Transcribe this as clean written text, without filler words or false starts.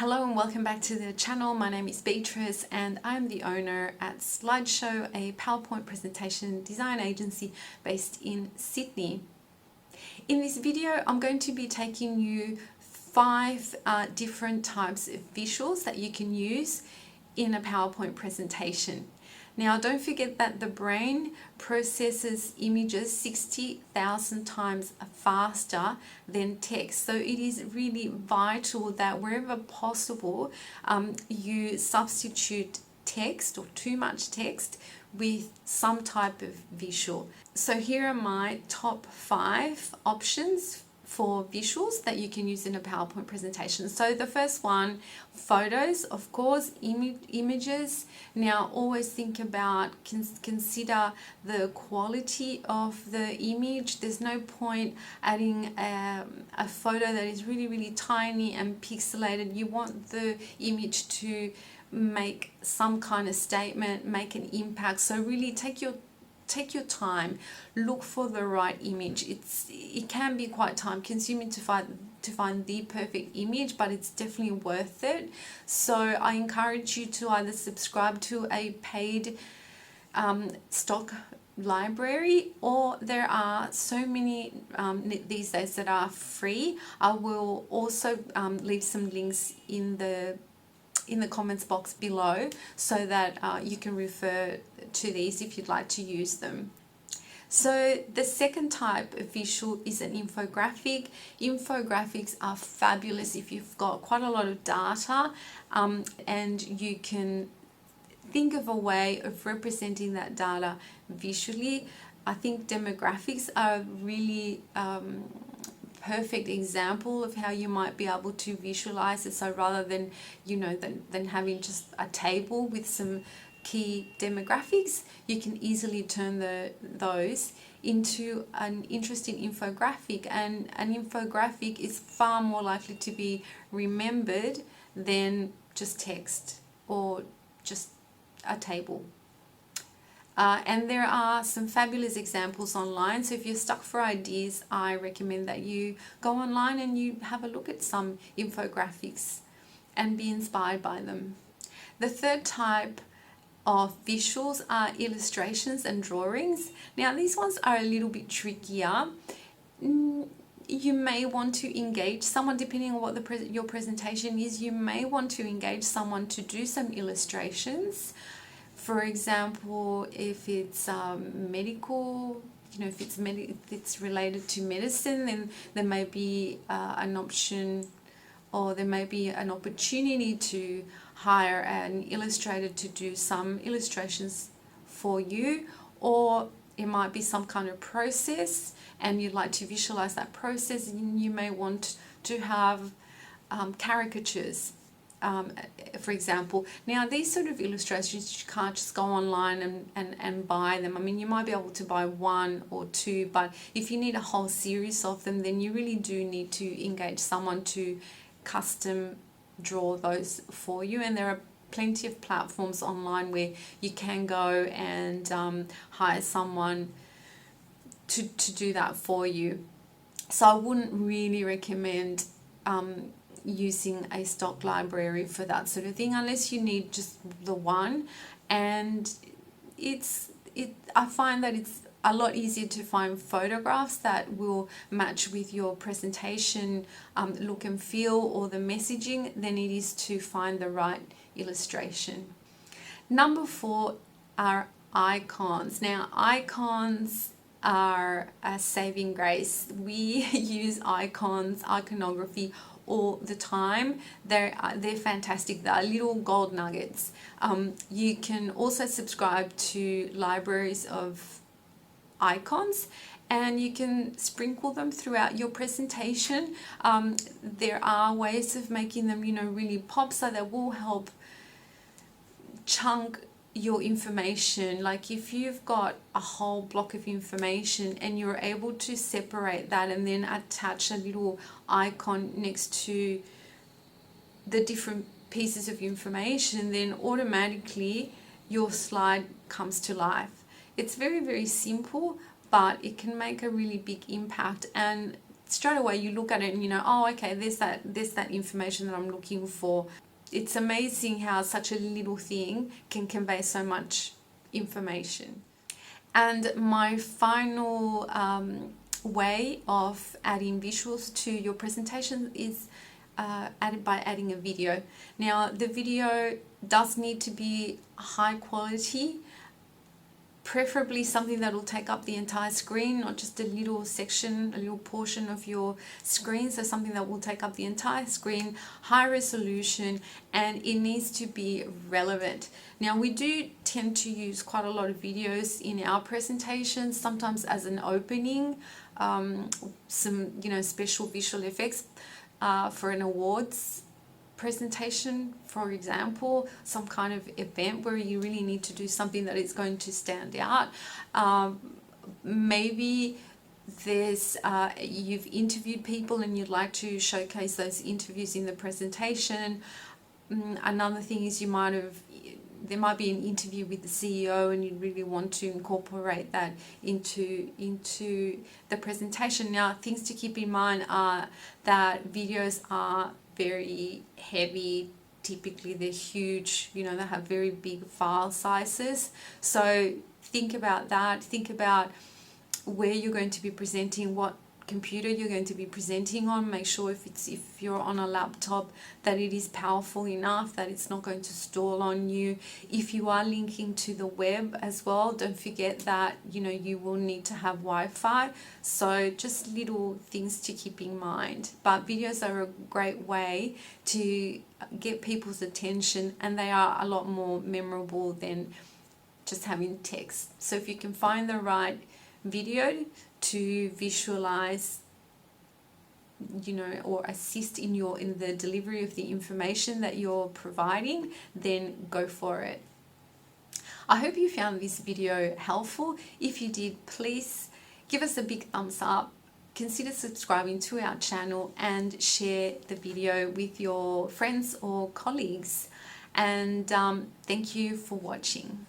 Hello and welcome back to the channel. My name is Beatrice and I'm the owner at Slidesho, a PowerPoint presentation design agency based in Sydney. In this video, I'm going to be taking you 5 different types of visuals that you can use in a PowerPoint presentation. Now, don't forget that the brain processes images 60,000 times faster than text. So it is really vital that wherever possible, you substitute text or too much text with some type of visual. So here are my top 5 options for visuals that you can use in a PowerPoint presentation. So the first one, photos, of course, images. Now always think about, consider the quality of the image. There's no point adding a photo that is really tiny and pixelated. You want the image to make some kind of statement, make an impact. So really take your time, look for the right image. It can be quite time consuming to find the perfect image, but it's definitely worth it. So I encourage you to either subscribe to a paid stock library, or there are so many these days that are free. I will also leave some links in the comments box below so that you can refer to these if you'd like to use them. So the second type of visual is an infographic. Infographics are fabulous if you've got quite a lot of data and you can think of a way of representing that data visually. I think demographics are really perfect example of how you might be able to visualize it. So rather than than having just a table with some key demographics, you can easily turn those into an interesting infographic, and an infographic is far more likely to be remembered than just text or just a table. And there are some fabulous examples online. So if you're stuck for ideas, I recommend that you go online and you have a look at some infographics and be inspired by them. The third type of visuals are illustrations and drawings. Now these ones are a little bit trickier. You may want to engage someone, depending on what your presentation is. You may want to engage someone to do some illustrations. For example, if it's medical, if it's related to medicine, then there may be an option, or there may be an opportunity to hire an illustrator to do some illustrations for you, or it might be some kind of process and you'd like to visualize that process, and you may want to have caricatures. For example. Now these sort of illustrations, you can't just go online and buy them. I mean, you might be able to buy 1 or 2, but if you need a whole series of them, then you really do need to engage someone to custom draw those for you. And there are plenty of platforms online where you can go and hire someone to do that for you. So I wouldn't really recommend using a stock library for that sort of thing, unless you need just the one. And I find that it's a lot easier to find photographs that will match with your presentation look and feel, or the messaging, than it is to find the right illustration. Number 4 are icons. Now icons are a saving grace. We use iconography all the time. They're fantastic. They're little gold nuggets. You can also subscribe to libraries of icons, and you can sprinkle them throughout your presentation. There are ways of making them really pop, so that will help chunk your information. Like if you've got a whole block of information and you're able to separate that and then attach a little icon next to the different pieces of information, then automatically your slide comes to life. It's very simple, but it can make a really big impact. And straight away you look at it and you know, oh, okay, there's that information that I'm looking for. It's amazing how such a little thing can convey so much information. And my final way of adding visuals to your presentation is by adding a video. Now, the video does need to be high quality, preferably something that will take up the entire screen, not just a little section, a little portion of your screen. So something that will take up the entire screen, high resolution, and it needs to be relevant. Now, we do tend to use quite a lot of videos in our presentations, sometimes as an opening, some, you know, special visual effects for an awards presentation, for example, some kind of event where you really need to do something that is going to stand out. Maybe there's you've interviewed people and you'd like to showcase those interviews in the presentation. Another thing is there might be an interview with the CEO and you really want to incorporate that into the presentation. Now, things to keep in mind are that videos are very heavy. Typically they're huge, you know, they have very big file sizes. So think about that. Think about where you're going to be presenting, what computer you're going to be presenting on. Make sure if you're on a laptop that it is powerful enough, that it's not going to stall on you. If you are linking to the web as well, don't forget that, you know, you will need to have Wi-Fi. So just little things to keep in mind. But videos are a great way to get people's attention, and they are a lot more memorable than just having text. So if you can find the right video to visualize, you know, or assist in the delivery of the information that you're providing, then go for it. I hope you found this video helpful. If you did, please give us a big thumbs up, consider subscribing to our channel, and share the video with your friends or colleagues. And thank you for watching.